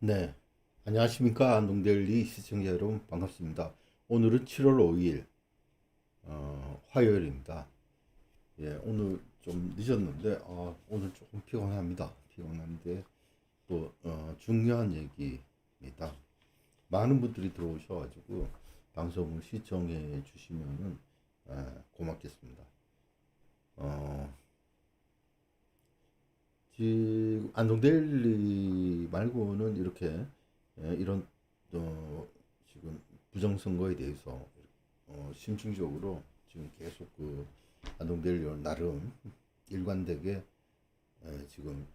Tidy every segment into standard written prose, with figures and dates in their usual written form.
네, 안녕하십니까. 안동데일리 시청자 여러분 반갑습니다. 오늘은 7월 5일 화요일입니다. 예, 오늘 좀 늦었는데 오늘 조금 피곤합니다. 피곤한데 또 중요한 얘기입니다. 많은 분들이 들어오셔가지고 방송을 시청해 주시면은 고맙겠습니다. 어, 지금 안동데일리 말고는 이렇게 이런 지금 부정선거에 대해서 심층적으로 지금 계속 그 안동데일리 나름 일관되게 지금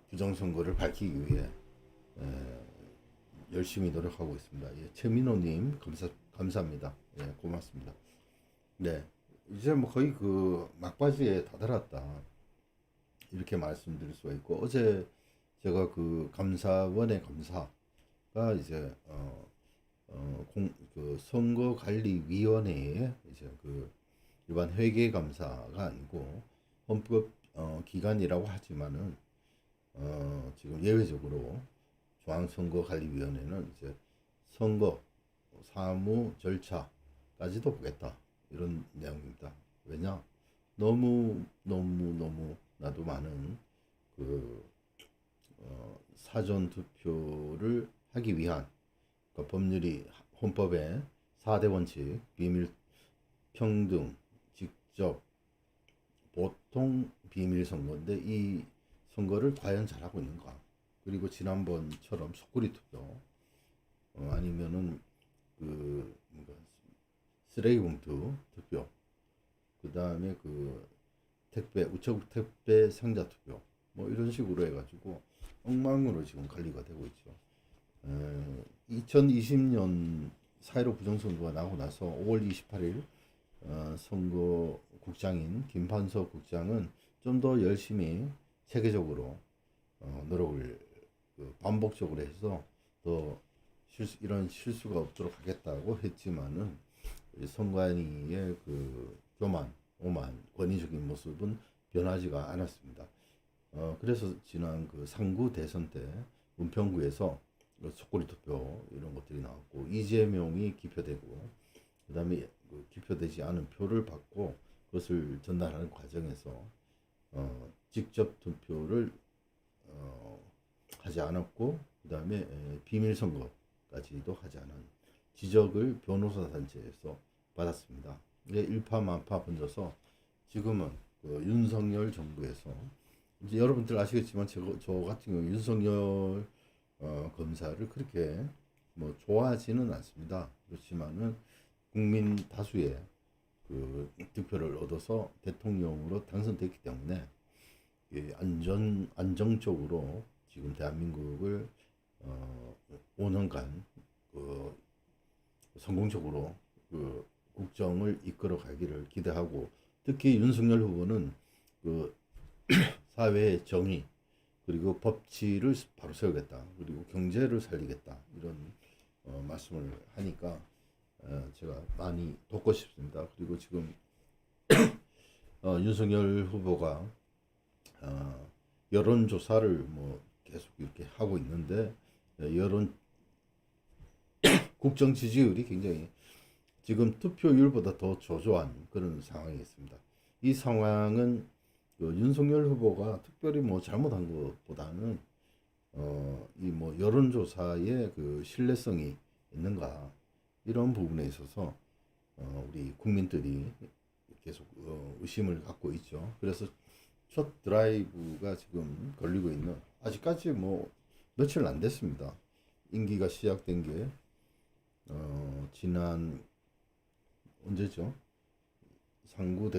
부정선거를 밝히기 위해 에, 열심히 노력하고 있습니다. 예, 최민호님 감사합니다. 예, 고맙습니다. 네, 이제 뭐 거의 그 막바지에 다다랐다. 이렇게 말씀드릴 수가 있고 어제 제가 그 감사원의 감사가 이제 그 선거관리위원회에 이제 그 일반 회계 감사가 아니고 헌법 기관이라고 하지만은 지금 예외적으로 중앙선거관리위원회는 이제 선거 사무 절차까지도 보겠다 이런 내용입니다. 왜냐 너무 나도 많은 그 사전 투표를 하기 위한 그 법률이 헌법의 4대 원칙 비밀 평등 직접 보통 비밀 선거인데 이 선거를 과연 잘하고 있는가, 그리고 지난번처럼 속구리 투표 아니면은 그 뭔가 쓰레기 봉투 투표, 그 다음에 그 택배 우체국 택배 상자 투표 뭐 이런 식으로 해가지고 엉망으로 지금 관리가 되고 있죠. 2020년 4.15 부정선거가 나고 나서 5월 28일 선거국장인 김판석 국장은 좀 더 열심히 체계적으로 노력을 반복적으로 해서 더 이런 실수가 없도록 하겠다고 했지만은 선관위의 그 교만, 오만, 권위적인 모습은 변하지가 않았습니다. 그래서 지난 그 상구 대선 때 은평구에서 속거리 투표 이런 것들이 나왔고 이재명이 기표되고 그다음에 그 기표되지 않은 표를 받고 그것을 전달하는 과정에서 직접 투표를 하지 않았고 그다음에 비밀 선거까지도 하지 않은 지적을 변호사 단체에서 받았습니다. 이게 일파만파 번져서 지금은 그 윤석열 정부에서 이제 여러분들 아시겠지만 저 같은 경우 윤석열 검사를 그렇게 뭐 좋아하지는 않습니다. 그렇지만은 국민 다수의 그 득표를 얻어서 대통령으로 당선됐기 때문에 안정적으로 지금 대한민국을 5년간 그 성공적으로 그 국정을 이끌어 가기를 기대하고, 특히 윤석열 후보는 그 사회의 정의 그리고 법치를 바로 세우겠다, 그리고 경제를 살리겠다 이런 말씀을 하니까 제가 많이 돕고 싶습니다. 그리고 지금 윤석열 후보가 여론조사를 뭐 계속 이렇게 하고 있는데 여론 국정 지지율이 굉장히 지금 투표율보다 더 저조한 그런 상황이 있습니다. 이 상황은 그 윤석열 후보가 특별히 뭐 잘못한 것보다는 이 뭐 여론조사의 그 신뢰성이 있는가 이런 부분에 있어서 우리 국민들이 계속 의심을 갖고 있죠. 그래서 첫 드라이브가 지금 걸리고 있는, 아직까지 뭐 며칠 안 됐습니다. 임기가 시작된 게 지난 언제죠? 상구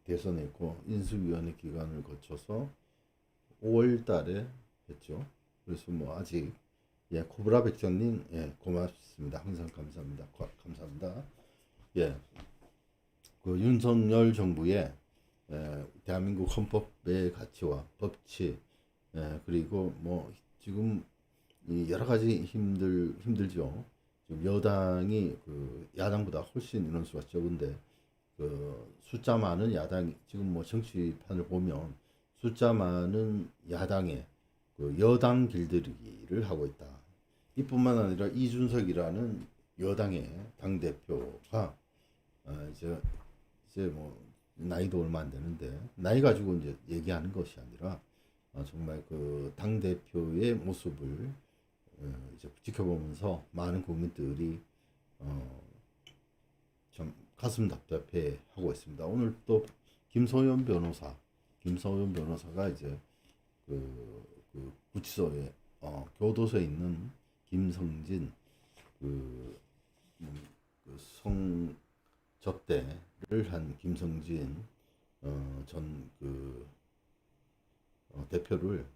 대선에 있고 인수위원회 기간을 거쳐서 5월 달에 했죠. 그래서 뭐 아직 코브라 백장님 고맙습니다. 항상 감사합니다. 감사합니다. 예, 그 윤석열 정부의 대한민국 헌법의 가치와 법치 그리고 뭐 지금 이 여러 가지 힘들죠. 지금 여당이 그 야당보다 훨씬 인원수가 적은데 그 숫자 많은 야당, 지금 뭐 정치판을 보면 숫자 많은 야당의 그 여당 길들이기를 하고 있다. 이뿐만 아니라 이준석이라는 여당의 당 대표가 이제 뭐 나이도 얼마 안 되는데 나이 가지고 이제 얘기하는 것이 아니라 정말 그 당 대표의 모습을 이제 지켜보면서 많은 국민들이 참 가슴 답답해 하고 있습니다. 오늘 또 김소연 변호사가 이제 그 구치소에 교도소에 있는 김성진 그, 그 성접대를 한 김성진 전 대표를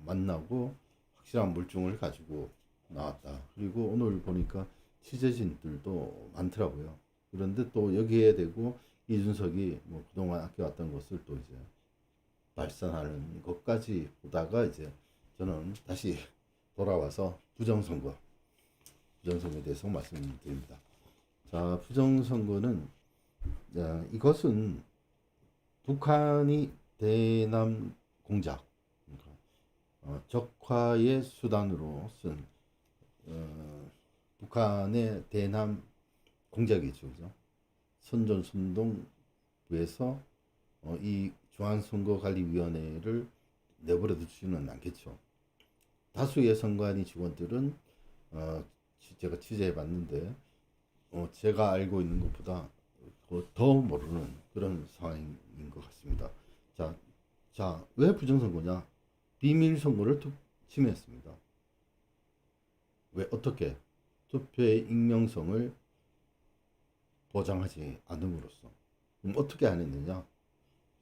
만나고 확실한 물증을 가지고 나왔다. 그리고 오늘 보니까 취재진들도 많더라고요. 그런데 또 여기에 대고 이준석이 뭐 그동안 아껴왔던 것을 또 이제 발산하는 것까지 보다가 이제 저는 다시 돌아와서 부정선거에 대해서 말씀드립니다. 자, 부정선거는 이것은 북한이 대남 공작, 그러니까 적화의 수단으로 쓴 북한의 대남 공작이죠, 그죠? 선전선동부에서 이 중앙선거관리위원회를 내버려 두지는 않겠죠. 다수의 선관위 직원들은 제가 취재해 봤는데 제가 알고 있는 것보다 더 모르는 그런 상황인 것 같습니다. 자, 왜 부정선거냐? 비밀 선거를 침해했습니다. 왜 어떻게? 투표의 익명성을 보장하지 않음으로써. 그럼 어떻게 안 했느냐?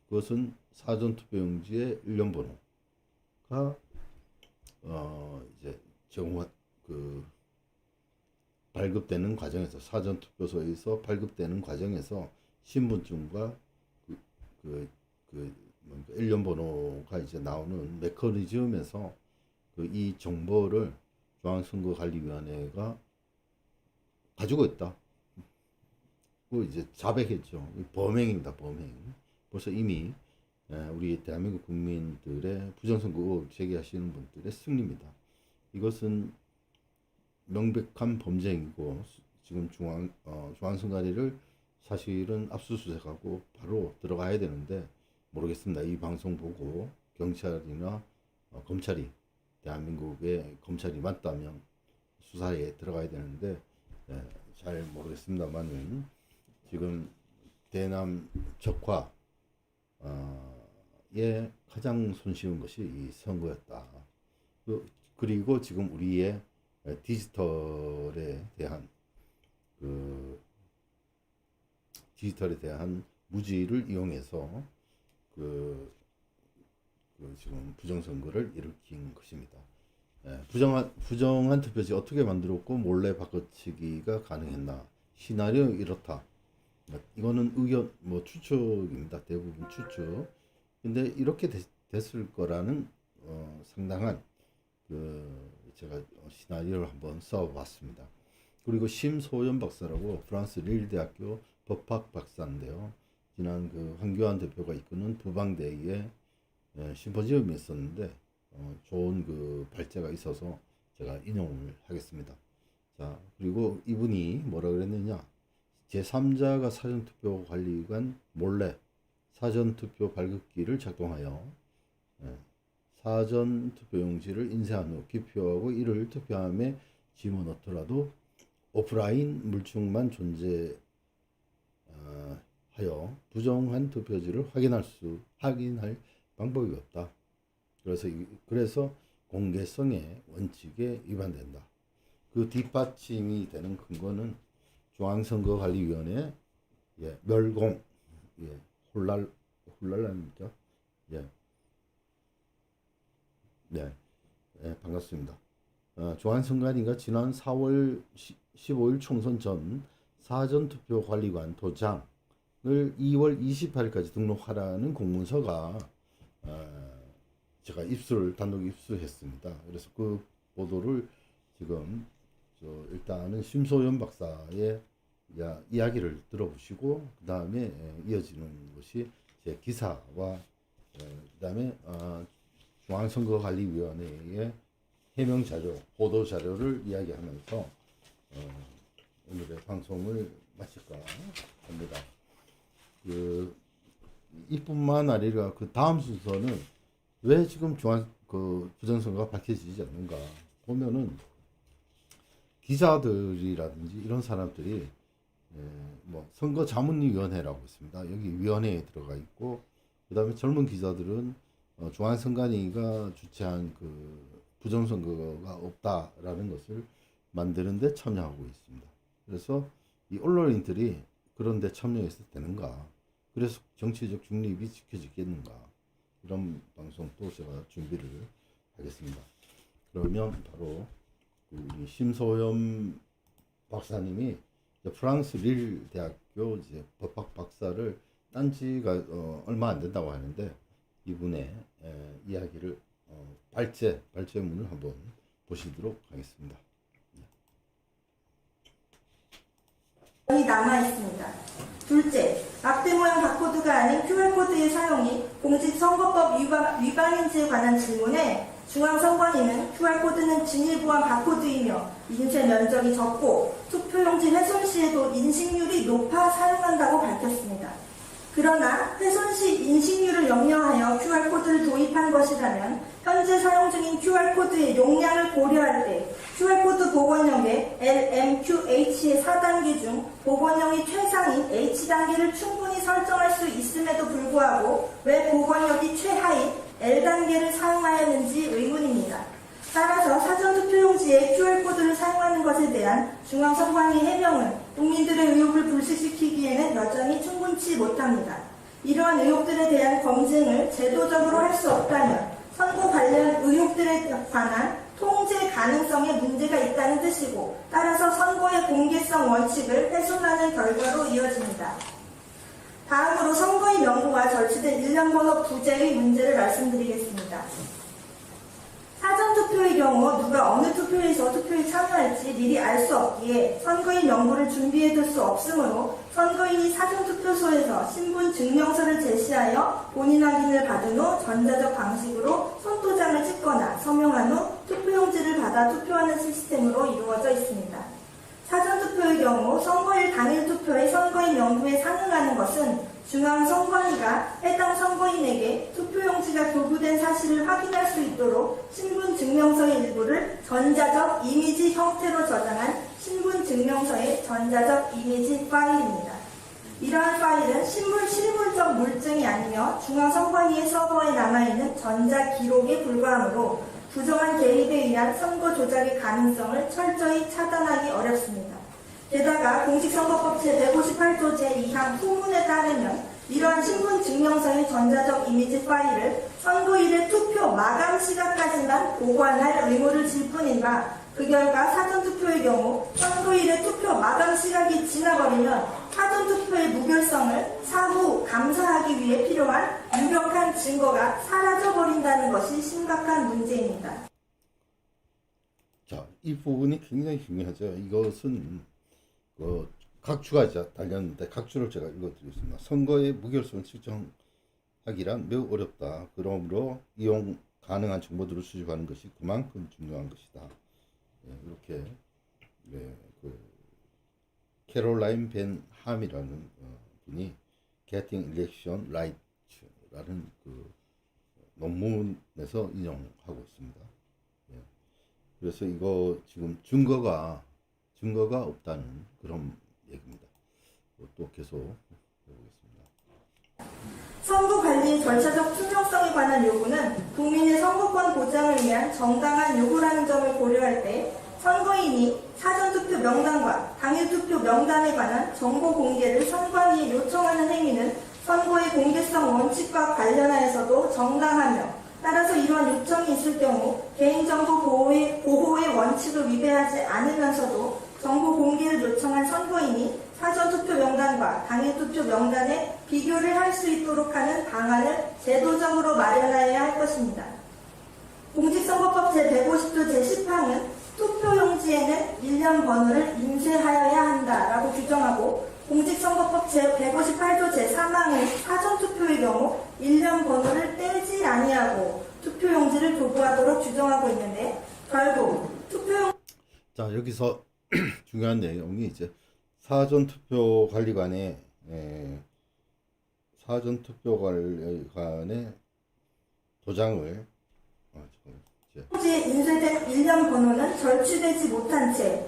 그것은 사전투표용지의 일련 번호가 이제 발급되는 과정에서 사전투표소에서 발급되는 과정에서 신분증과 일련 번호가 이제 나오는 메커니즘에서 이 정보를 중앙선거관리위원회가 가지고 있다. 그 이제 자백했죠. 범행입니다. 범행. 벌써 이미 우리 대한민국 국민들의 부정선거 의혹 제기하시는 분들의 승리입니다. 이것은 명백한 범죄이고 지금 중앙선관위를 사실은 압수수색하고 바로 들어가야 되는데 모르겠습니다. 이 방송 보고 경찰이나 검찰이 대한민국의 검찰이 맞다면 수사에 들어가야 되는데 잘 모르겠습니다만은 지금 대남 적화에 가장 손쉬운 것이 이 선거였다. 그리고 지금 우리의 디지털에 대한 무지를 이용해서 지금 부정선거를 일으킨 것입니다. 부정한 투표지 어떻게 만들었고 몰래 바꿔치기가 가능했나? 시나리오 이렇다. 이거는 의견 추측입니다. 대부분 추측. 근데 이렇게 됐을 거라는 상당한 제가 시나리오를 한번 써봤습니다. 그리고 심소연 박사라고 프랑스 릴 대학교 법학 박사인데요. 지난 황교안 대표가 이끄는 부방대의 심포지엄이 있었는데 좋은 발제가 있어서 제가 인용을 하겠습니다. 자, 그리고 이분이 뭐라 그랬느냐? 제3자가 사전투표 관리관 몰래 사전투표 발급기를 작동하여 사전투표용지를 인쇄한 후 기표하고 이를 투표함에 집어넣더라도 오프라인 물증만 존재하여 부정한 투표지를 확인할 방법이 없다. 그래서 공개성의 원칙에 위반된다. 그 뒷받침이 되는 근거는 중앙선거관리위원회 멸공, 혼란입니까? 반갑습니다. 중앙선관위가 지난 4월 15일 총선 전 사전투표관리관 도장을 2월 28일까지 등록하라는 공문서가 제가 단독 입수했습니다. 그래서 그 보도를 지금 일단은 심소연 박사의 이야기를 들어보시고 그 다음에 이어지는 것이 제 기사와 그 다음에 중앙선거관리위원회의 해명 자료, 보도 자료를 이야기하면서 오늘의 방송을 마칠까 합니다. 이뿐만 아니라 그 다음 순서는 왜 지금 부정선거가 밝혀지지 않는가 보면은 기자들이라든지 이런 사람들이 뭐 선거자문위원회라고 있습니다. 여기 위원회에 들어가 있고, 그 다음에 젊은 기자들은 중앙선관위가 주최한 그 부정선거가 없다라는 것을 만드는데 참여하고 있습니다. 그래서 이 언론인들이 그런데 참여해서 되는가? 그래서 정치적 중립이 지켜지겠는가? 이런 방송도 제가 준비를 하겠습니다. 그러면 바로 우리 심소연 박사님이 프랑스 릴 대학교 이제 법학 박사를 딴 지가 얼마 안 된다고 하는데, 이분의 이야기를 발제문을 한번 보시도록 하겠습니다. 남아 있습니다. 둘째, 막대 모양 바코드가 아닌 QR코드의 사용이 공직선거법 위반인지에 관한 질문에 중앙선관위는 QR코드는 진일보한 바코드이며 인쇄 면적이 적고 투표용지 훼손 시에도 인식률이 높아 사용한다고 밝혔습니다. 그러나 훼손 시 인식률을 염려하여 QR코드를 도입한 것이라면 현재 사용 중인 QR코드의 용량을 고려할 때 QR코드 복원형의 LMQH의 4단계 중 복원형이 최상인 H단계를 충분히 설정할 수 있음에도 불구하고 왜 복원력이 최하인 L단계를 사용하였는지 의문입니다. 따라서 사전투표용지에 QR코드를 사용하는 것에 대한 중앙선관위 해명은 국민들의 의혹을 불식시키기에는 여전히 충분치 못합니다. 이러한 의혹들에 대한 검증을 제도적으로 할 수 없다면 선거 관련 의혹들에 관한 통제 가능성에 문제가 있다는 뜻이고, 따라서 선거의 공개성 원칙을 훼손하는 결과로 이어집니다. 다음으로 선거인 명부가 절취된 일련번호 부재의 문제를 말씀드리겠습니다. 사전투표의 경우 누가 어느 투표에서 투표에 참여할지 미리 알 수 없기에 선거인 명부를 준비해둘 수 없으므로 선거인이 사전투표소에서 신분증명서를 제시하여 본인 확인을 받은 후 전자적 방식으로 손도장을 찍거나 서명한 후 투표용지를 받아 투표하는 시스템으로 이루어져 있습니다. 사전투표의 경우 선거일 당일 투표의 선거인 명부에 상응하는 것은 중앙선관위가 해당 선거인에게 투표용지가 교부된 사실을 확인할 수 있도록 신분증명서의 일부를 전자적 이미지 형태로 저장한 신분증명서의 전자적 이미지 파일입니다. 이러한 파일은 실물적 물증이 아니며 중앙선관위의 서버에 남아있는 전자기록에 불과하므로 부정한 개입에 의한 선거 조작의 가능성을 철저히 차단하기 어렵습니다. 게다가 공직선거법 제158조 제2항 후문에 따르면 이러한 신분증명서의 전자적 이미지 파일을 선거일의 투표 마감 시각까지만 보관할 의무를 질 뿐이나 그 결과 사전투표의 경우 선거일의 투표 마감 시각이 지나버리면 사전투표의 무결성을 사후 감사하기 위해 필요한 유력한 증거가 사라져버린다는 것이 심각한 문제입니다. 자, 이 부분이 굉장히 중요하죠. 이것은 각주가 달렸는데 각주를 제가 읽어드리겠습니다. 선거의 무결성을 측정하기란 매우 어렵다. 그러므로 이용 가능한 정보들을 수집하는 것이 그만큼 중요한 것이다. 이렇게 캐롤라인 벤 함이라는 분이 Getting Election Right라는 논문에서 인용하고 있습니다. 그래서 이거 지금 증거가 없다는 그런 얘기입니다. 또 계속 해보겠습니다. 선거 관리의 절차적 투명성에 관한 요구는 국민의 선거권 보장을 위한 정당한 요구라는 점을 고려할 때 선거인이 사전투표 명단과 당일투표 명단에 관한 정보 공개를 선관위에 요청하는 행위는 선거의 공개성 원칙과 관련하여서도 정당하며, 따라서 이러한 요청이 있을 경우 개인정보 보호의 원칙을 위배하지 않으면서도 정보 공개를 요청한 선거인이 사전투표 명단과 당일투표 명단에 비교를 할 수 있도록 하는 방안을 제도적으로 마련하여야 할 것입니다. 공직선거법 제150조 제10항은 투표용지에는 일련 번호를 인쇄하여야 한다라고 규정하고, 공직선거법 제158조 제3항은 사전투표의 경우 일련 번호를 떼지 아니하고 투표용지를 교부하도록 규정하고 있는데 결국 자, 여기서 중요한 내용이 이제 사전투표관리관의 사전투표관리관의 도장을 투표용지에 인쇄된 일련 번호는 절취되지 못한 채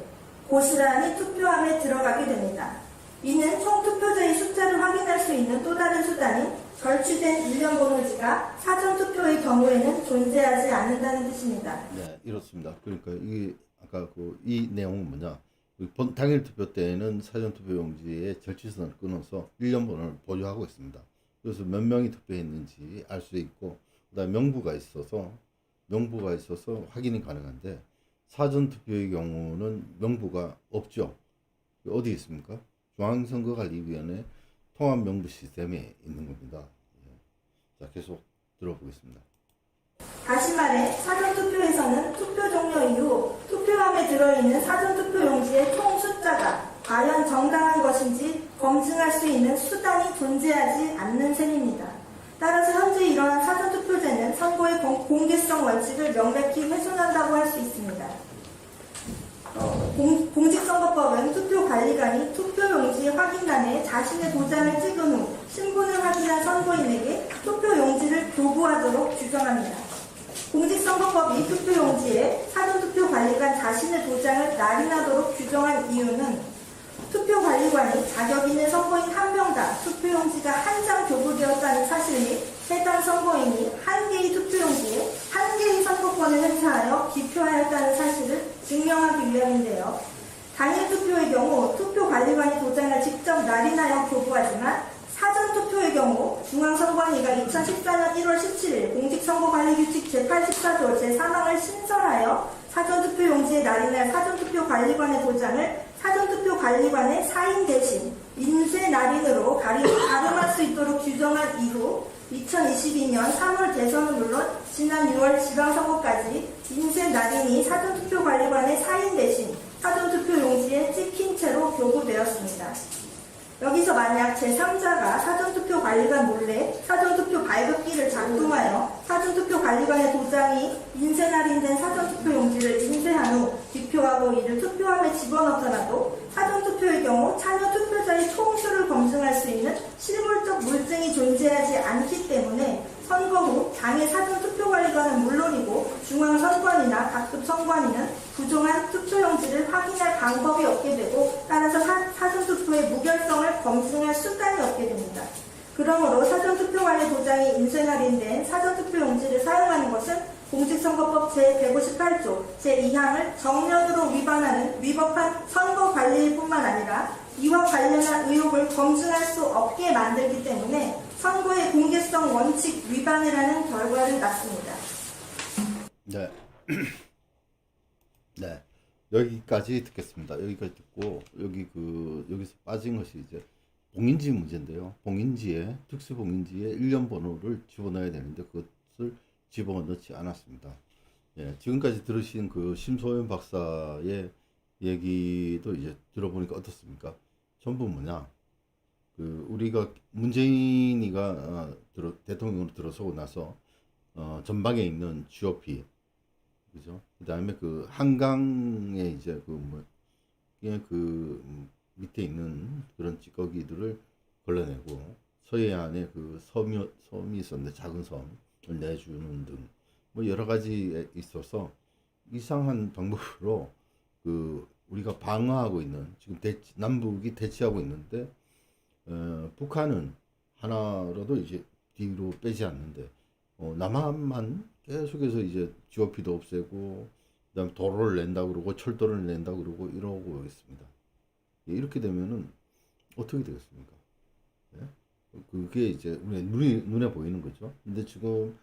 고스란히 투표함에 들어가게 됩니다. 이는 총 투표자의 숫자를 확인할 수 있는 또 다른 수단인 절취된 일련 번호지가 사전투표의 경우에는 존재하지 않는다는 뜻입니다. 네, 이렇습니다. 그러니까 이게 아까 이 내용은 뭐냐? 당일 투표 때에는 사전투표용지에 절취선을 끊어서 일련 번호를 보유하고 있습니다. 그래서 몇 명이 투표했는지 알 수 있고, 그다음에 명부가 있어서 확인이 가능한데, 사전투표의 경우는 명부가 없죠. 어디 있습니까? 중앙선거관리위원회 통합명부 시스템에 있는 겁니다. 자, 계속 들어보겠습니다. 다시 말해 사전투표에서는 투표 종료 이후 투표함에 들어있는 사전투표용지의 총 숫자가 과연 정당한 것인지 검증할 수 있는 수단이 존재하지 않는 셈입니다. 따라서 현재 이러한 사전투표제는 선거의 공개성 원칙을 명백히 훼손한다고 할 수 있습니다. 공직선거법은 투표관리관이 투표용지 확인란에 자신의 도장을 찍은 후 신분을 확인한 선거인에게 투표용지를 교부하도록 규정합니다. 공직선거법이 투표용지에 사전투표관리관 자신의 도장을 날인하도록 규정한 이유는 투표관리관이 자격 있는 선거인 한 명당 투표용지가 한 장 교부되었다는 사실 및 해당 선거인이 한 개의 투표용지에 한 개의 선거권을 행사하여 기표하였다는 사실을 증명하기 위함인데요. 당일 투표의 경우 투표관리관이 도장을 직접 날인하여 교부하지만 사전투표의 경우 중앙선관위가 2014년 1월 17일 공직선거관리규칙 제84조 제3항을 신설하여 사전투표용지에 날인할 사전투표관리관의 도장을 사전투표관리관의 사인 대신 인쇄 날인으로 가름할 수 있도록 규정한 이후 2022년 3월 대선은 물론 지난 6월 지방선거까지 인쇄 날인이 사전투표관리관의 사인 대신 사전투표용지에 찍힌 채로 교부되었습니다. 여기서 만약 제3자가 사전투표관리관 몰래 사전투표 발급기를 작동하여 사전투표관리관의 도장이 인쇄 날인된 사전투표용지를 인쇄한 후 기표하고 이를 투표함에 집어넣더라도 사전투표의 경우 참여 투표자의 총수를 검증할 수 있는 실물적 물증이 존재하지 않기 때문에 선거 후 당의 사전투표관리관은 물론이고 중앙선관위나 각급 선관위는 부정한 투표용지를 확인할 방법이 없게 되고 따라서 사전투표의 무결성을 검증할 수단이 없게 됩니다. 그러므로 사전투표관리 도장이 인쇄 날인된 사전투표용지를 사용하는 것은 공직선거법 제158조 제2항을 정면으로 위법한 선거관리일 뿐만 아니라 이와 관련한 의혹을 검증할 수 없게 만들기 때문에 선거의 공개성 원칙 위반이라는 결과를 낳습니다. 네. 네. 여기까지 듣겠습니다. 여기까지 듣고 여기서 빠진 것이 이제 봉인지 문제인데요. 특수봉인지에 일련 번호를 집어넣어야 되는데 그것을 집어넣지 않았습니다. 예, 지금까지 들으신 심소연 박사의 얘기도 이제 들어보니까 어떻습니까? 전부 뭐냐? 우리가 문재인이가 대통령으로 들어서고 나서 전방에 있는 GOP, 그죠? 그다음에 한강에 이제 밑에 있는 그런 찌꺼기들을 걸러내고 서해안에 섬이 있었는데 작은 섬을 내주는 등 뭐 여러 가지에 있어서 이상한 방법으로 우리가 방어하고 있는 지금 남북이 대치하고 있는데 북한은 하나라도 이제 뒤로 빼지 않는데 남한만 계속해서 이제 GOP도 없애고 그다음 도로를 낸다 그러고 철도를 낸다 그러고 이러고 있습니다. 이렇게 되면은 어떻게 되겠습니까? 예? 그게 이제 눈에 보이는 거죠. 근데 지금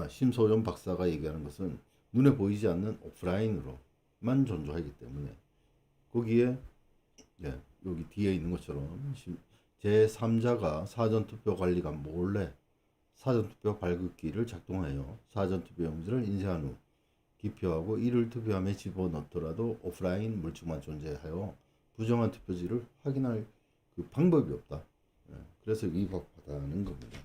심소연 박사가 얘기하는 것은 눈에 보이지 않는 오프라인으로만 존재하기 때문에 거기에 여기 뒤에 있는 것처럼 제3자가 사전투표관리관 몰래 사전투표 발급기를 작동하여 사전투표용지를 인쇄한 후 기표하고 이를 투표함에 집어넣더라도 오프라인 물증만 존재하여 부정한 투표지를 확인할 방법이 없다. 그래서 위법하다는 겁니다.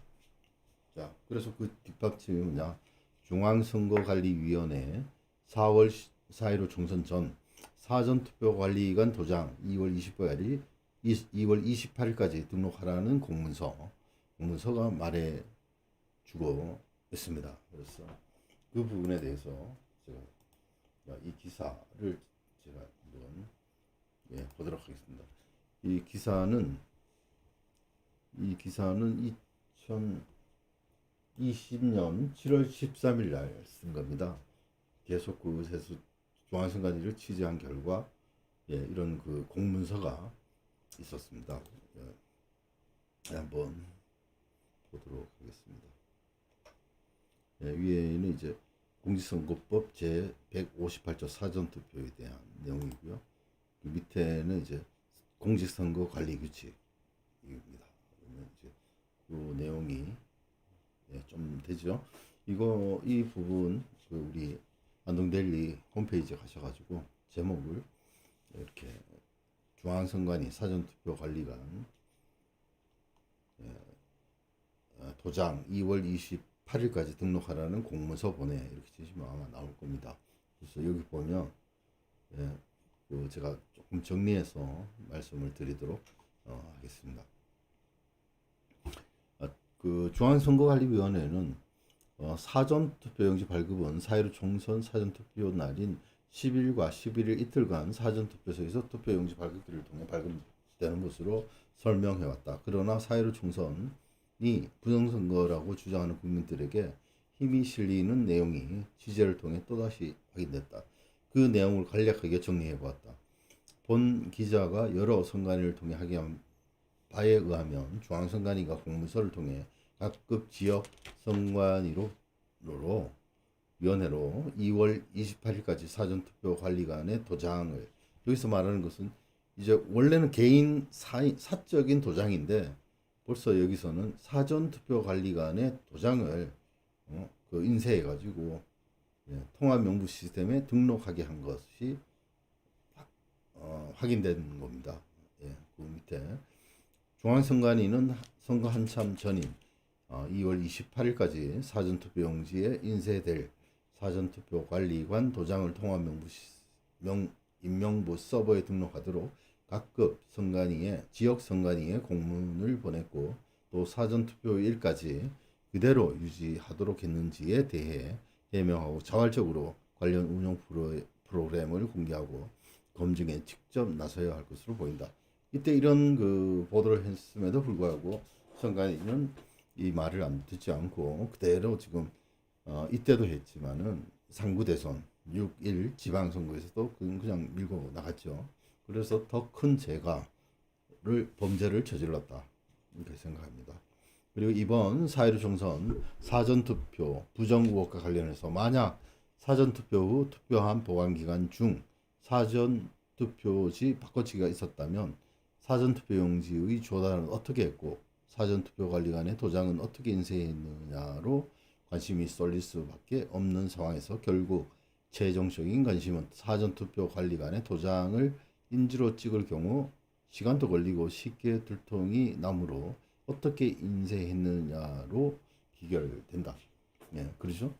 자, 그래서 그 뒷받침이 뭐냐? 중앙선거관리위원회 4월 4일 총선 전 사전투표관리관 도장 2월 20일까지 2월 28일까지 등록하라는 공문서가 말해주고 있습니다. 그래서 그 부분에 대해서 제가 이 기사를 제가 한번 보도록 하겠습니다. 이 기사는 2020년 7월 13일 날 쓴 겁니다. 계속 그 중앙선관위를 취재한 결과 이런 그 공문서가 있었습니다. 한번 보도록 하겠습니다. 위에는 이제 공직선거법 제 158조 사전투표에 대한 내용이고요. 그 밑에는 이제 공직선거관리규칙입니다. 그러면 이제 그 내용이 좀 되죠. 이 부분 그 우리 안동데일리 홈페이지에 가셔가지고 제목을 이렇게 중앙선관위 사전투표관리관 도장 2월 28일까지 등록하라는 공문서 보내 이렇게 치시면 아마 나올 겁니다. 그래서 여기 보면 그 제가 조금 정리해서 말씀을 드리도록 하겠습니다. 그 중앙선거관리위원회는 사전투표용지 발급은 4.15 총선 사전투표 날인 10일과 11일 이틀간 사전투표소에서 투표용지 발급기를 통해 발급되는 것으로 설명해왔다. 그러나 4.15 총선이 부정선거라고 주장하는 국민들에게 힘이 실리는 내용이 취재를 통해 또다시 확인됐다. 그 내용을 간략하게 정리해보았다. 본 기자가 여러 선관위를 통해 확인한 바에 의하면 중앙선관위가 공문서를 통해 각급 지역 선관위로 위원회로 2월 28일까지 사전투표 관리관의 도장을, 여기서 말하는 것은 이제 원래는 개인 사적인 도장인데 벌써 여기서는 사전투표 관리관의 도장을 그 인쇄해 가지고 통합명부 시스템에 등록하게 한 것이 확인된 겁니다. 그 밑에 중앙선관위는 선거 한참 전인 2월 28일까지 사전투표용지에 인쇄될 사전투표관리관 도장을 통합명부 인명부 서버에 등록하도록 각급 선관위에 지역 선관위에 공문을 보냈고 또 사전투표일까지 그대로 유지하도록 했는지에 대해 해명하고 자발적으로 관련 운영 프로그램을 공개하고 검증에 직접 나서야 할 것으로 보인다. 이때 이런 그 보도를 했음에도 불구하고 선관위는 이 말을 듣지 않고 그대로 지금 이때도 했지만은 상구 대선 6.1 지방선거에서도 그냥 밀고 나갔죠. 그래서 더 큰 범죄를 저질렀다 이렇게 생각합니다. 그리고 이번 4.15 총선 사전투표 부정 의혹과 관련해서 만약 사전투표 후 투표한 보관기간 중 사전투표지 바꿔치기가 있었다면 사전투표용지의 조달은 어떻게 했고 사전투표관리관의 도장은 어떻게 인쇄했느냐로 관심이 쏠릴 수밖에 없는 상황에서 결국 최종적인 관심은 사전투표관리관의 도장을 인지로 찍을 경우 시간도 걸리고 쉽게 들통이 나므로 어떻게 인쇄했느냐로 기결된다. 그렇죠?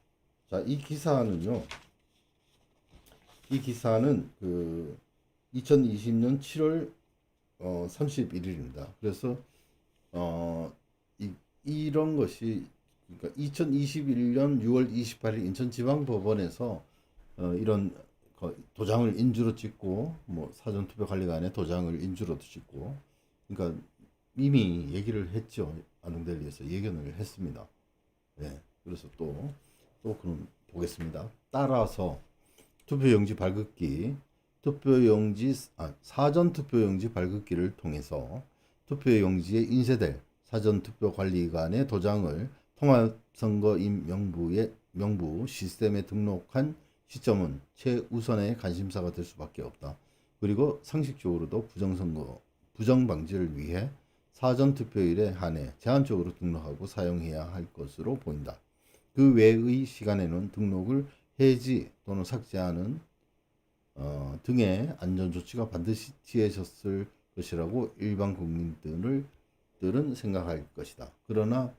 자, 이 기사는 그 2020년 7월 31일입니다. 그래서 이런 것이 그러니까 2021년 6월 28일 인천지방법원에서 이런 도장을 인주로 찍고 뭐 사전투표관리관의 도장을 인주로도 찍고 그러니까 이미 얘기를 했죠. 안동데일리에서 예견을 했습니다. 그래서 또 그럼 보겠습니다. 따라서 투표용지 발급기 사전투표용지 발급기를 통해서 투표용지에 인쇄될 사전투표관리관의 도장을 통합선거인 명부 시스템에 등록한 시점은 최우선의 관심사가 될 수밖에 없다. 그리고 상식적으로도 부정 방지를 위해 사전투표일에 한해 제한적으로 등록하고 사용해야 할 것으로 보인다. 그 외의 시간에는 등록을 해지 또는 삭제하는 등의 안전조치가 반드시 취해졌을 것이라고 일반 국민들은 생각할 것이다. 그러나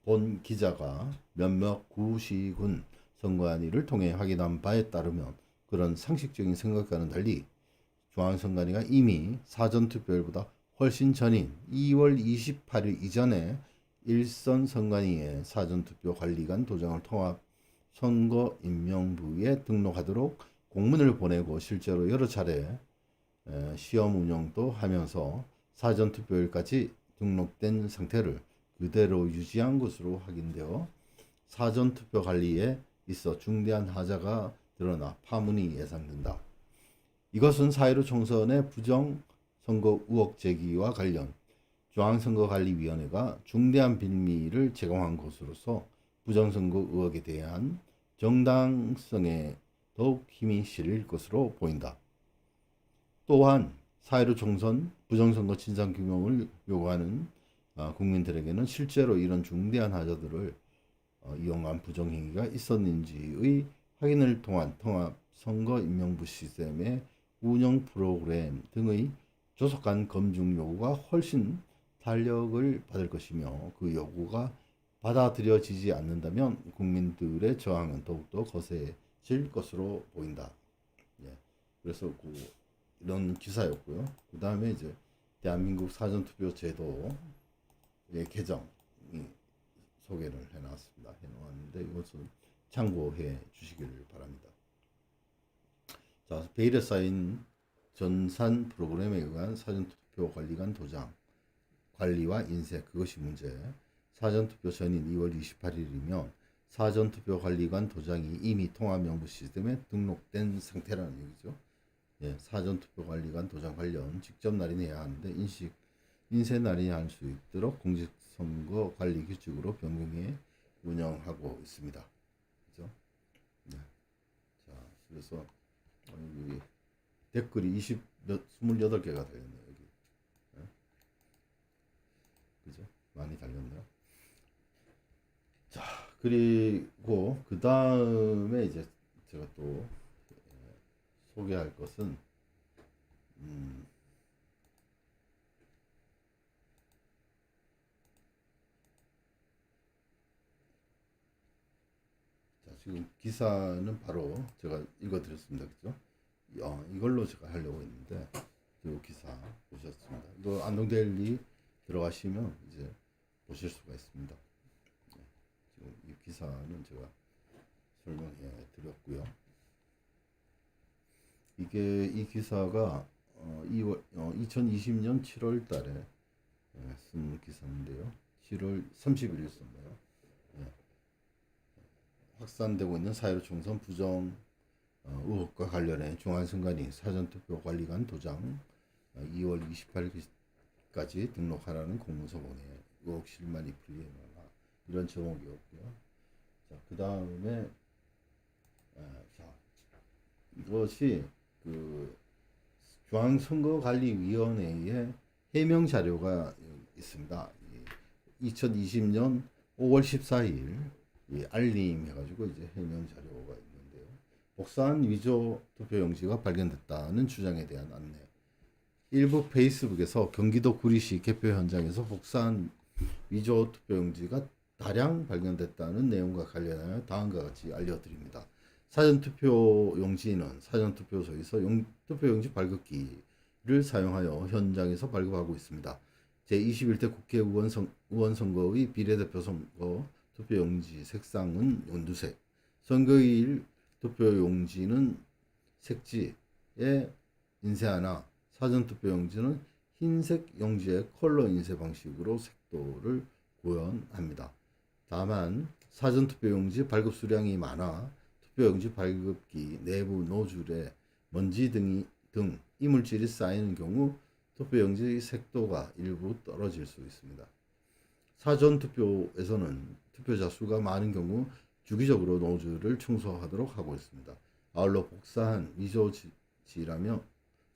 본 기자가 몇몇 구시군 선관위를 통해 확인한 바에 따르면 그런 상식적인 생각과는 달리 중앙선관위가 이미 사전투표일보다 훨씬 전인 2월 28일 이전에 일선 선관위에 사전투표 관리관 도장을 통합 선거인명부에 등록하도록 공문을 보내고 실제로 여러 차례 시험 운영도 하면서 사전투표일까지 등록된 상태를 그대로 유지한 것으로 확인되어 사전투표 관리에 있어 중대한 하자가 드러나 파문이 예상된다. 이것은 4.15 총선의 부정선거 의혹 제기와 관련 중앙선거관리위원회가 중대한 빌미를 제공한 것으로서 부정선거 의혹에 대한 정당성에 더욱 힘이 실릴 것으로 보인다. 또한 4.15 총선 부정선거 진상규명을 요구하는 국민들에게는 실제로 이런 중대한 하자들을 이용한 부정행위가 있었는지의 확인을 통한 통합선거인명부 시스템의 운영 프로그램 등의 조속한 검증 요구가 훨씬 탄력을 받을 것이며 그 요구가 받아들여지지 않는다면 국민들의 저항은 더욱더 거세질 것으로 보인다. 예. 그래서 이런 기사였고요. 그 다음에 이제 대한민국 사전투표 제도의 개정 소개를 해놓았는데 이것은 참고해 주시길 바랍니다. 자, 베일에 쌓인 전산 프로그램에 의한 사전투표 관리관 도장 관리와 인쇄 그것이 문제. 사전투표 전인 2월 28일이면 사전투표 관리관 도장이 이미 통합명부 시스템에 등록된 상태라는 얘기죠. 예, 사전투표 관리관 도장 관련 직접 날인해야 하는데 인쇄 날인할 수 있도록 공직선거 관리 규칙으로 변경해 운영하고 있습니다. 그죠? 네. 자, 그래서 여기 댓글이 28개가 달렸네요. 여기. 네. 그죠? 많이 달렸네요. 자, 그리고 그 다음에 이제 제가 또 소개할 것은 자, 지금 기사는 바로 제가 읽어드렸습니다. 그죠? 이걸로 제가 하려고 했는데 이 기사 보셨습니다. 이거 안동데일리 들어가시면 이제 보실 수가 있습니다. 네, 지금 이 기사는 제가 설명해 드렸고요. 이 기사가 2020년 7월 달에 쓴 기사인데요. 7월 30일 썼네요. 네. 확산되고 있는 4.15 총선 부정 의혹과 관련해 중앙선관위 사전투표 관리관 도장 2월 28일까지 등록하라는 공문서 보내 의혹 실마리 풀이해놔라 이런 제목이었고요. 자, 그 다음에 자, 이것이 그 중앙선거관리위원회의 해명 자료가 있습니다. 2020년 5월 14일 알림 해가지고 이제 해명 자료가 있는데요. 복사한 위조 투표용지가 발견됐다는 주장에 대한 안내. 일부 페이스북에서 경기도 구리시 개표 현장에서 복사한 위조 투표용지가 다량 발견됐다는 내용과 관련하여 다음과 같이 알려드립니다. 사전투표용지는 사전투표소에서 투표용지 발급기를 사용하여 현장에서 발급하고 있습니다. 제21대 국회의원 선거의 비례대표 선거 투표용지 색상은 연두색, 선거일 투표용지는 색지에 인쇄하나 사전투표용지는 흰색 용지의 컬러 인쇄 방식으로 색도를 구현합니다. 다만 사전투표용지 발급 수량이 많아 투표용지 발급기 내부 노즐에 먼지 등 이물질이 쌓이는 경우 투표용지 색도가 일부 떨어질 수 있습니다. 사전투표에서는 투표자 수가 많은 경우 주기적으로 노즐을 청소하도록 하고 있습니다. 아울러 복사한 위조지라며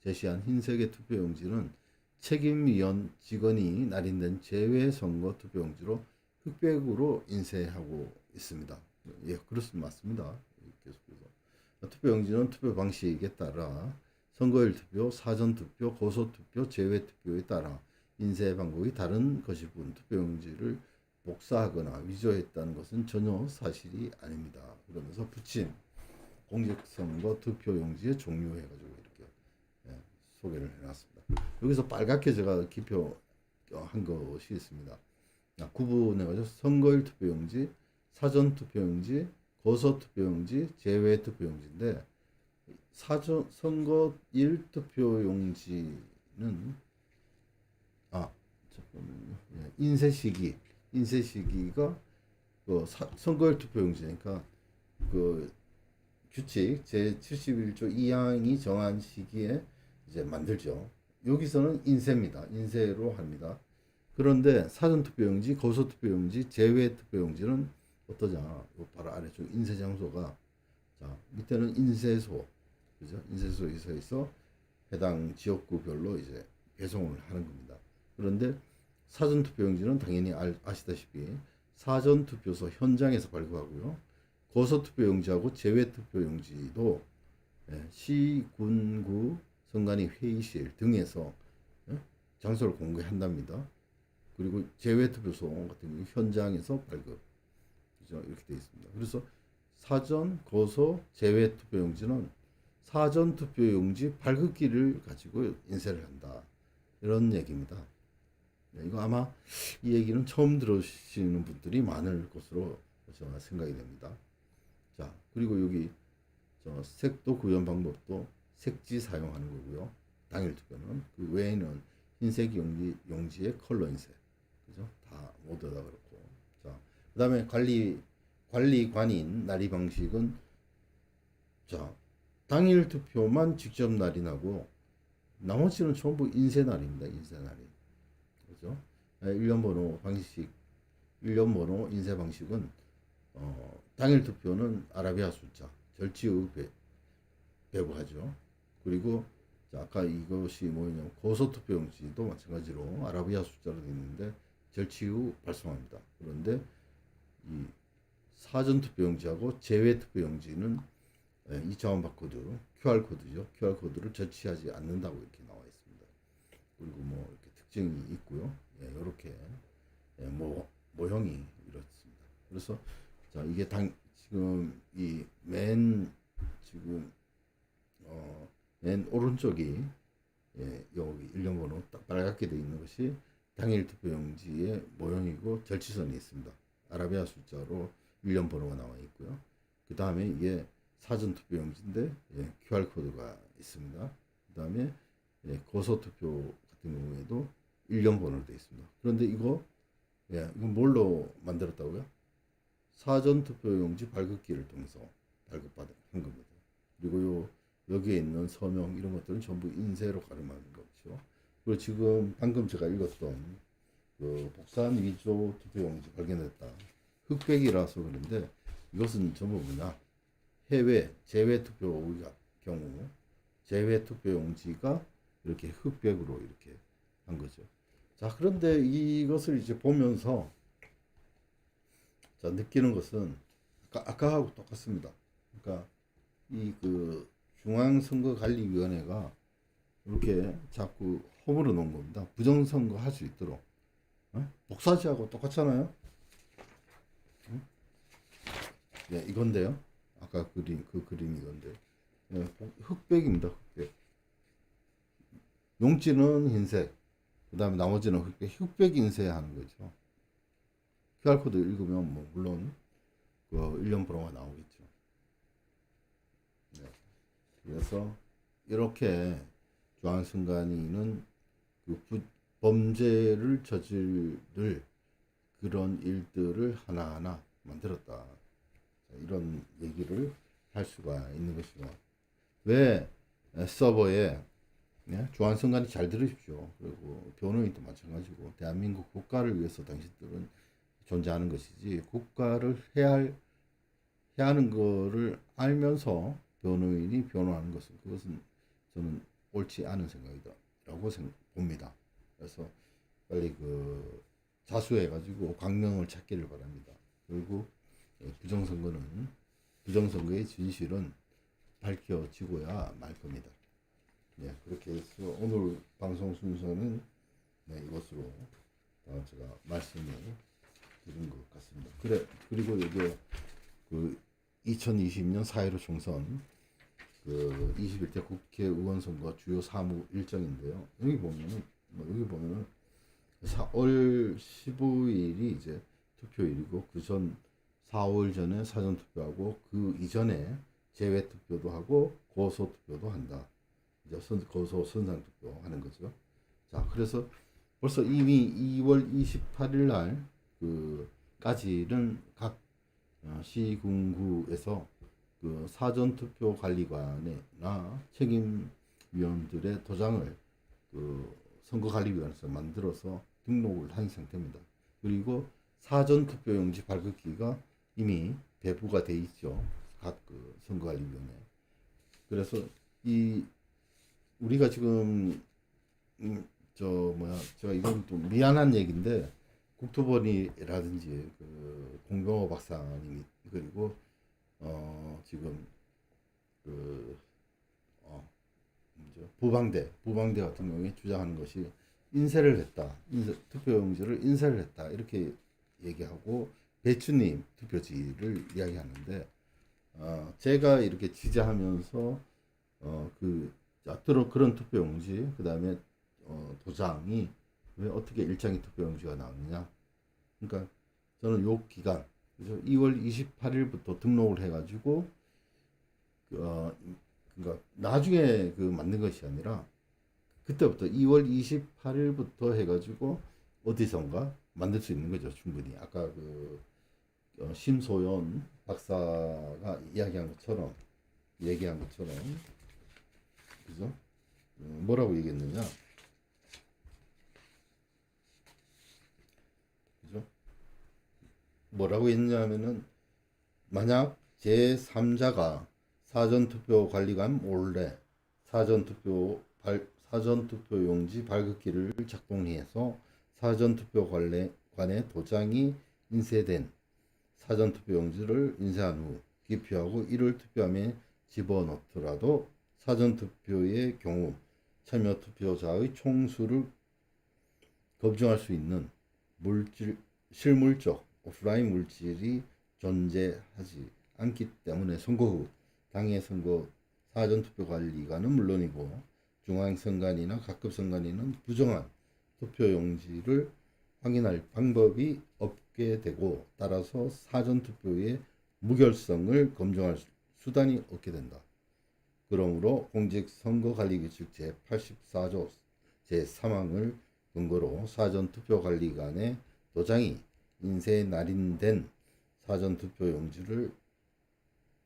제시한 흰색의 투표용지는 책임위원 직원이 날인된 제외선거 투표용지로 흑백으로 인쇄하고 있습니다. 예, 그렇습니다. 맞습니다. 계속해서 투표용지는 투표 방식에 따라 선거일 투표, 사전투표, 고소투표, 제외투표에 따라 인쇄 방법이 다른 것일 뿐 투표용지를 복사하거나 위조했다는 것은 전혀 사실이 아닙니다. 그러면서 붙임 공직선거 투표용지의 종류 해가지고 이렇게 소개를 해놨습니다. 여기서 빨갛게 제가 기표한 것이 있습니다. 구분해가지고 선거일 투표용지, 사전 투표용지, 거소 투표용지, 제외 투표용지인데 선거일 투표용지는 잠깐만요. 인쇄 시기가 선거일 투표용지니까 그 규칙 제71조 2항이 정한 시기에 이제 만들죠. 여기서는 인쇄입니다. 인쇄로 합니다. 그런데 사전투표용지, 거소투표용지, 제외투표용지는 어떠냐? 요 바로 아래쪽 인쇄 장소가 밑에는 인쇄소, 그죠? 인쇄소에서 해당 지역구별로 이제 배송을 하는 겁니다. 그런데 사전투표용지는 당연히 아시다시피 사전투표소 현장에서 발급하고요. 거소투표용지하고 제외투표용지도 시, 군, 구, 선관위 회의실 등에서 장소를 공개한답니다. 그리고 제외투표소 같은 경우 현장에서 발급, 그죠? 이렇게 되어 있습니다. 그래서 사전, 거소, 제외투표용지는 사전투표용지 발급기를 가지고 인쇄를 한다. 이런 얘기입니다. 이거 아마 이 얘기는 처음 들으시는 분들이 많을 것으로 저는 생각이 됩니다. 자, 그리고 여기 색도 구현 방법도 색지 사용하는 거고요. 당일 투표는 그 외에는 흰색 용지의 컬러 인쇄, 그죠? 다 모두 다 그렇고. 자, 그다음에 관리관인 날이 방식은 당일 투표만 직접 날인하고 나머지는 전부 인쇄 날입니다. 인쇄 날인. 그죠? 일련 번호 인쇄 방식은 당일 투표는 아라비아 숫자 절치의 배부하죠. 그리고 아까 이것이 뭐냐면 거소 투표용지도 마찬가지로 아라비아 숫자로 되어 있는데 절치의 발송합니다. 그런데 이 사전 투표용지하고 제외 투표용지는 2차원 바코드, QR 코드죠. QR 코드를 절취하지 않는다고 이렇게 나와 있습니다. 그리고 뭐 이렇게 특징이 있고요. 이렇게 모형이 이렇습니다. 그래서 이게 지금 맨 오른쪽이 여기 일련번호 딱 빨갛게 되어 있는 것이 당일 투표용지의 모형이고 절취선이 있습니다. 아라비아 숫자로 일련번호가 나와 있고요. 그 다음에 이게 사전 투표용지인데 QR 코드가 있습니다. 그 다음에 거소 투표 같은 경우에도 일련번호로 되어 있습니다. 그런데 이거 뭘로 만들었다고요? 사전 투표용지 발급기를 통해서 발급받은 겁니다. 그리고 여기에 있는 서명 이런 것들은 전부 인쇄로 가름하는 거죠. 그리고 지금 방금 제가 읽었던 그 복사한 위조 투표용지 발견했다. 흑백이라서 그런데 이것은 전부 뭐냐? 해외 제외 투표의 경우 제외 투표용지가 이렇게 흑백으로 이렇게 한 거죠. 자, 그런데 이것을 이제 보면서 느끼는 것은 아까하고 똑같습니다. 그러니까 이 그 중앙선거관리위원회가 이렇게 자꾸 허물어 놓은 겁니다. 부정선거 할 수 있도록. 복사지하고 똑같잖아요. 이건데요. 아까 그 그림이 이건데. 흑백입니다. 흑백. 용지는 흰색. 그 다음에 나머지는 흑백 인쇄하는 거죠. QR코드 읽으면 뭐 물론 그 일련 번호가 나오겠죠. 그래서 이렇게 중앙선관위는 그 범죄를 저지를 그런 일들을 하나하나 만들었다. 이런 얘기를 할 수가 있는 것이고, 왜 서버에 중앙선관위 잘 들으십시오. 그리고 변호인도 마찬가지고 대한민국 국가를 위해서 당신들은 존재하는 것이지 국가를 해야 하는 거를 알면서 변호인이 변호하는 그것은 저는 옳지 않은 생각이다라고 봅니다. 그래서 빨리 그 자수해가지고 광명을 찾기를 바랍니다. 그리고 부정선거의 진실은 밝혀지고야 말 겁니다. 그렇게 해서 오늘 방송 순서는 이것으로 제가 말씀을 드린 것 같습니다. 그리고 이게 그 2020년 4.15 총선 그 21대 국회의원 선거 주요 사무 일정인데요. 여기 보면은 4월 15일이 이제 투표일이고 그 전 4월 전에 사전 투표하고 그 이전에 제외 투표도 하고 고소 투표도 한다. 이제 고소 선상 투표 하는 거죠. 자, 그래서 벌써 이미 2월 28일 날 그까지는 각 시군구에서 그 사전 투표 관리관이나 책임위원들의 도장을 그 선거관리위원회에서 만들어서 등록을 한 상태입니다. 그리고 사전 투표용지 발급기가 이미 배부가 돼 있죠. 각 그 선거관리위원회. 그래서 이 우리가 지금 제가 이건 좀 미안한 얘기인데 국토본이라든지 그 공병호 박사님이 그리고 지금 그 부방대 같은 경우에 주장하는 것이 인쇄를 했다. 투표용지를 인쇄를 했다. 이렇게 얘기하고 배추님 투표지를 이야기하는데 제가 이렇게 지지하면서 그런 투표용지 그다음에 도장이 왜 어떻게 일장이 투표용지가 나오느냐. 그러니까 저는 요 기간 그래서 2월 28일부터 등록을 해가지고 그러니까 나중에 그 만든 것이 아니라 그때부터 2월 28일부터 해가지고 어디선가 만들 수 있는 거죠. 충분히 아까 그 심소연 박사가 얘기한 것처럼 그죠? 뭐라고 얘기했느냐? 그죠? 뭐라고 했냐면은 만약 제3자가 사전투표관리관 몰래 사전투표용지 발급기를 작동해서 사전투표관의 도장이 인쇄된 사전투표용지를 인쇄한 후 기표하고 이를 투표함에 집어넣더라도 사전투표의 경우 참여투표자의 총수를 검증할 수 있는 실물적 오프라인 물질이 존재하지 않기 때문에 선거 후 당해 선거 사전투표관리관은 물론이고 중앙선관위나 각급선관위는 부정한 투표용지를 확인할 방법이 없게 되고 따라서 사전투표의 무결성을 검증할 수단이 없게 된다. 그러므로 공직선거관리규칙 제84조 제3항을 근거로 사전투표관리관의 도장이 인쇄 날인된 사전투표용지를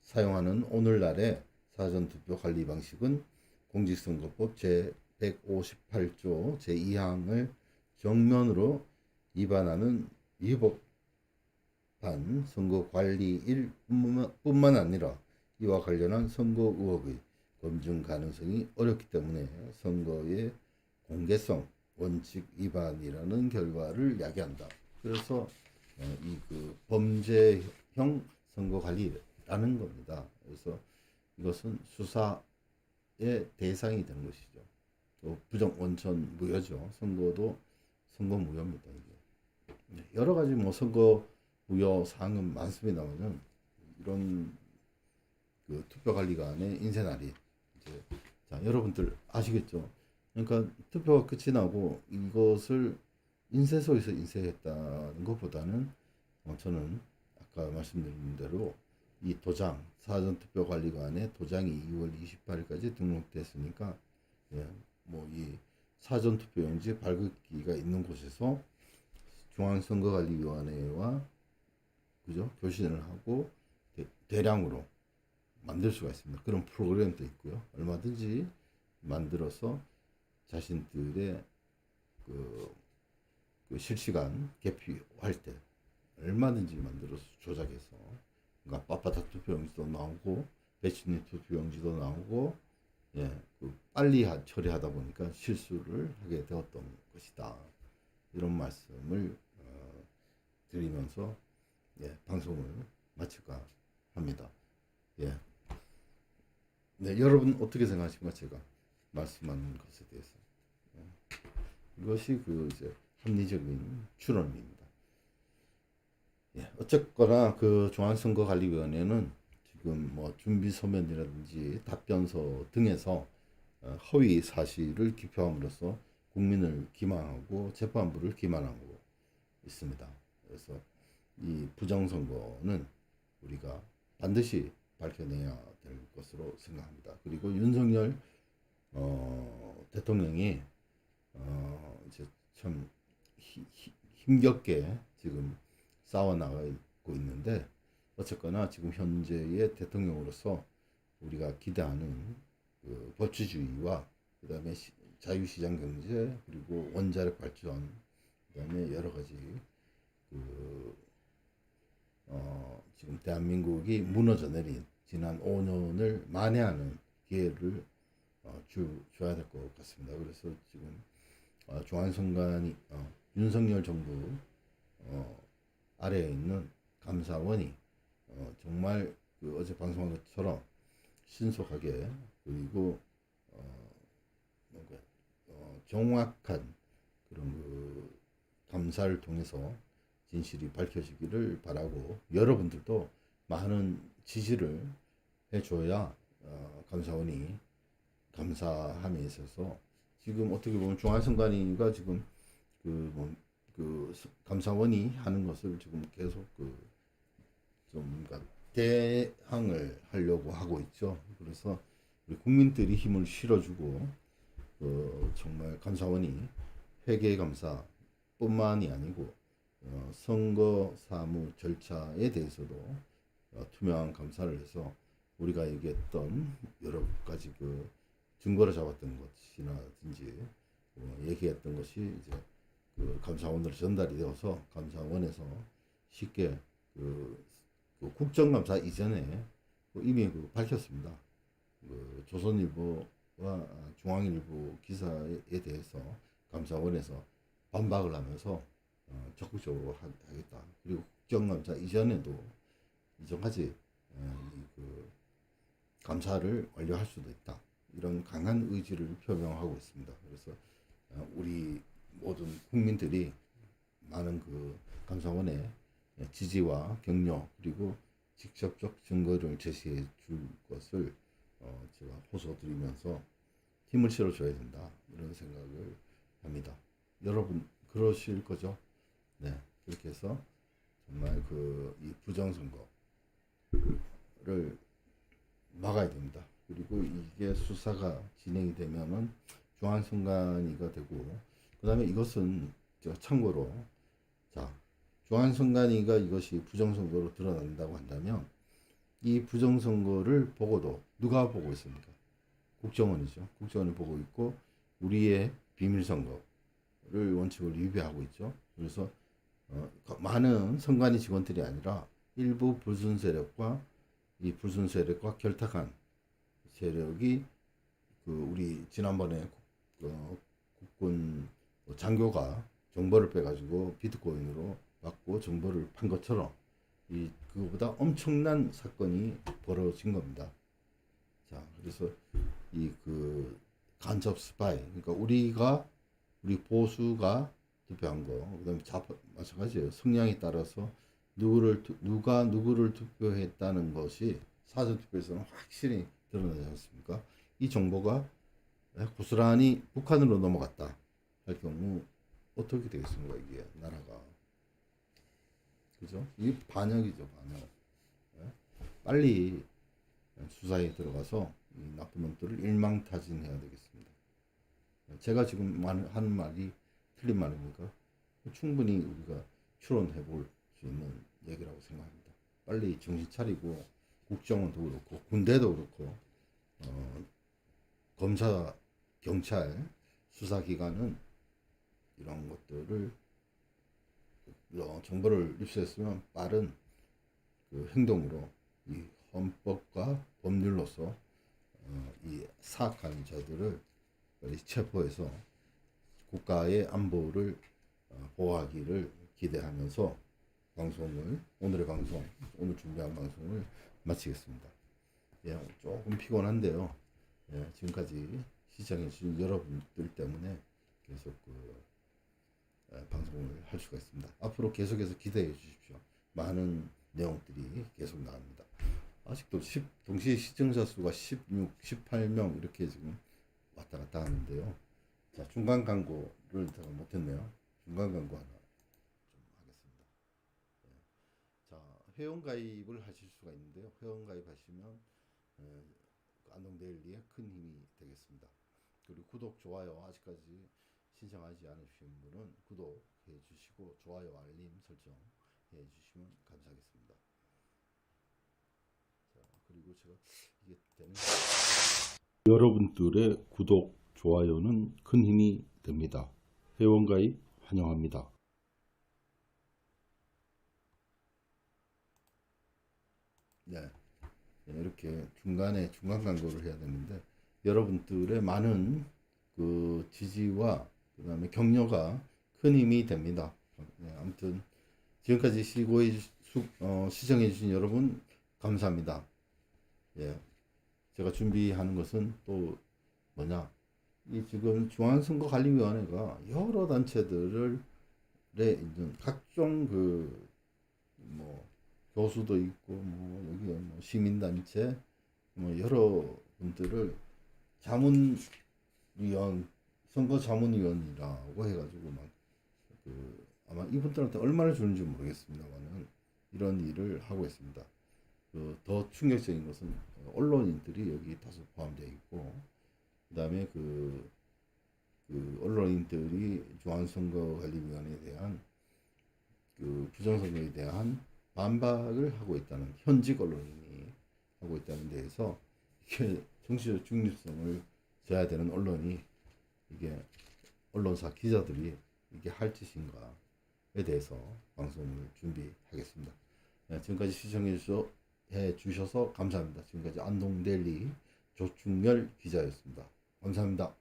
사용하는 오늘날의 사전투표 관리 방식은 공직선거법 제158조 제2항을 정면으로 위반하는 위법한 선거관리일 뿐만 아니라 이와 관련한 선거 의혹의 검증 가능성이 어렵기 때문에 선거의 공개성 원칙 위반이라는 결과를 야기한다. 그래서 이 그 범죄형 선거 관리라는 겁니다. 그래서 이것은 수사의 대상이 되는 것이죠. 또 부정 원천 무효죠. 선거도 선거 무효입니다. 이게 여러 가지 뭐 선거 무효 사항은 많습니다만은 이런 그 투표관리관의 인쇄날이 이제 자 여러분들 아시겠죠? 그러니까 투표가 끝이 나고 이것을 인쇄소에서 인쇄했다는 것보다는 저는 아까 말씀드린 대로 이 도장 사전투표관리관의 도장이 2월 28일까지 등록됐으니까 예, 뭐 이 사전투표용지 발급기가 있는 곳에서 중앙선거관리위원회와 그죠 교신을 하고 대량으로 만들 수가 있습니다. 그런 프로그램도 있고요. 얼마든지 만들어서 자신들의 그 실시간 개표할 때 얼마든지 만들어서 조작해서 그러니까 빳빳한 투표용지도 나오고 배치님 투표용지도 나오고 예, 빨리 처리하다 보니까 실수를 하게 되었던 것이다. 이런 말씀을 드리면서 예, 방송을 마칠까 합니다. 예. 네, 여러분 어떻게 생각하십니까? 제가 말씀한 것에 대해서. 예. 이것이 이제 합리적인 추론입니다. 예, 어쨌거나 그 중앙선거관리위원회는 지금 뭐 준비 서면이라든지 답변서 등에서 허위 사실을 기표함으로써 국민을 기만하고 재판부를 기만하고 있습니다. 그래서 이 부정선거는 우리가 반드시 밝혀내야 될 것으로 생각합니다. 그리고 윤석열 대통령이 이제 참 힘겹게 지금 싸워 나가고 있는데 어쨌거나 지금 현재의 대통령으로서 우리가 기대하는 그 법치주의와 그다음에 자유시장 경제 그리고 원자력 발전 그다음에 여러 가지 그 지금 대한민국이 무너져 내린 지난 5년을 만회하는 기회를 줘야 될 것 같습니다. 그래서 지금 중앙선관위 윤석열 정부 아래에 있는 감사원이 정말 그 어제 방송한 것처럼 신속하게 그리고 정확한 그런 그 감사를 통해서 진실이 밝혀지기를 바라고 여러분들도 많은 지지를 해줘야 감사원이 감사함에 있어서 지금 어떻게 보면 중앙선관위가 지금 그 감사원이 하는 것을 지금 계속 좀 대항을 하려고 하고 있죠. 그래서 우리 국민들이 힘을 실어주고 정말 감사원이 회계감사뿐만이 아니고 선거 사무 절차에 대해서도 투명한 감사를 해서 우리가 얘기했던 여러 가지 그 증거를 잡았던 것이라든지 얘기했던 것이 이제 그 감사원으로 전달이 되어서 감사원에서 쉽게 그 국정감사 이전에 이미 밝혔습니다. 그 조선일보와 중앙일보 기사에 대해서 감사원에서 반박을 하면서 적극적으로 하겠다. 그리고 국정감사 이전에도 이전까지 그 감사를 완료할 수도 있다. 이런 강한 의지를 표명하고 있습니다. 그래서 우리 모든 국민들이 많은 그 감사원의 지지와 격려 그리고 직접적 증거를 제시해 줄 것을 제가 호소드리면서 힘을 실어줘야 된다 이런 생각을 합니다. 여러분 그러실 거죠? 네, 그렇게 해서 정말 그 이 부정선거를 막아야 됩니다. 그리고 이게 수사가 진행이 되면은 중앙선관위가 되고 그다음에 이것은 제가 참고로 자 중앙선관위가 이것이 부정선거로 드러난다고 한다면 이 부정선거를 보고도 누가 보고 있습니까? 국정원이죠. 국정원이 보고 있고 우리의 비밀선거를 원칙을 위배하고 있죠. 그래서 많은 선관위 직원들이 아니라 일부 불순 세력과 이 불순 세력과 결탁한 세력이 그 우리 지난번에 국군 장교가 정보를 빼가지고 비트코인으로 받고 정보를 판 것처럼 이 그거보다 엄청난 사건이 벌어진 겁니다. 자, 그래서 이 그 간접 스파이, 그러니까 우리 보수가 투표한 거, 그다음에 좌파 마찬가지예요. 성향에 따라서 누가 누구를 투표했다는 것이 사전 투표에서는 확실히 드러나지 않습니까? 이 정보가 고스란히 북한으로 넘어갔다 할 경우 어떻게 되겠습니까? 이게 나라가 그죠? 이게 반역이죠, 반역. 빨리 수사에 들어가서 이 나쁜 놈들을 일망타진해야 되겠습니다. 제가 지금 하는 말이 틀린 말입니까? 충분히 우리가 추론해 볼 수 있는 얘기라고 생각합니다. 빨리 정신 차리고 국정원도 그렇고 군대도 그렇고 검사, 경찰, 수사기관은 이런 것들을 정보를 입수했으면 빠른 그 행동으로 이 헌법과 법률로서 이 사악한 자들을 빨리 체포해서 국가의 안보를 보호하기를 기대하면서 오늘의 방송, 오늘 준비한 방송을 마치겠습니다. 예, 조금 피곤한데요. 예, 지금까지 시청해주신 여러분들 때문에 계속 방송을 할 수가 있습니다. 앞으로 계속해서 기대해 주십시오. 많은 내용들이 계속 나옵니다. 아직도 동시 시청자 수가 16, 18명 이렇게 지금 왔다 갔다 하는데요. 자, 중간 광고를 제가 못했네요. 중간 광고 하나 좀 하겠습니다. 네. 자, 회원 가입을 하실 수가 있는데요. 회원 가입하시면 안동데일리에 큰 힘이 되겠습니다. 그리고 구독, 좋아요 아직까지 신청하지 않으신 분은 구독해 주시고 좋아요, 알림 설정 해 주시면 감사하겠습니다. 자, 그리고 제가 이게 되는 여러분들의 구독, 좋아요는 큰 힘이 됩니다. 회원 가입 환영합니다. 네. 이렇게 중간에 중간 광고를 해야 되는데 여러분들의 많은 그 지지와 그 다음에 격려가 큰 힘이 됩니다. 네, 아무튼 지금까지 시청해 주신 여러분 감사합니다. 예, 제가 준비하는 것은 또 뭐냐, 이 지금 중앙선거관리위원회가 여러 단체들을 있는 각종 뭐 교수도 있고 뭐 여기 뭐 시민단체 뭐 여러 분들을 선거자문위원이라고 해가지고 막 아마 이분들한테 얼마나 주는지 모르겠습니다만은 이런 일을 하고 있습니다. 더 충격적인 것은 언론인들이 여기 다수 포함되어 있고, 그 다음에 언론인들이 중앙선거관리위원회에 대한 부정선거에 대한 반박을 하고 있다는, 현직 언론인이 하고 있다는 데에서 이게 정치적 중립성을 져야 되는 언론이, 이게 언론사 기자들이 이게 할 짓인가에 대해서 방송을 준비하겠습니다. 네, 지금까지 시청해 주셔서 감사합니다. 지금까지 안동데일리 조충렬 기자였습니다. 감사합니다.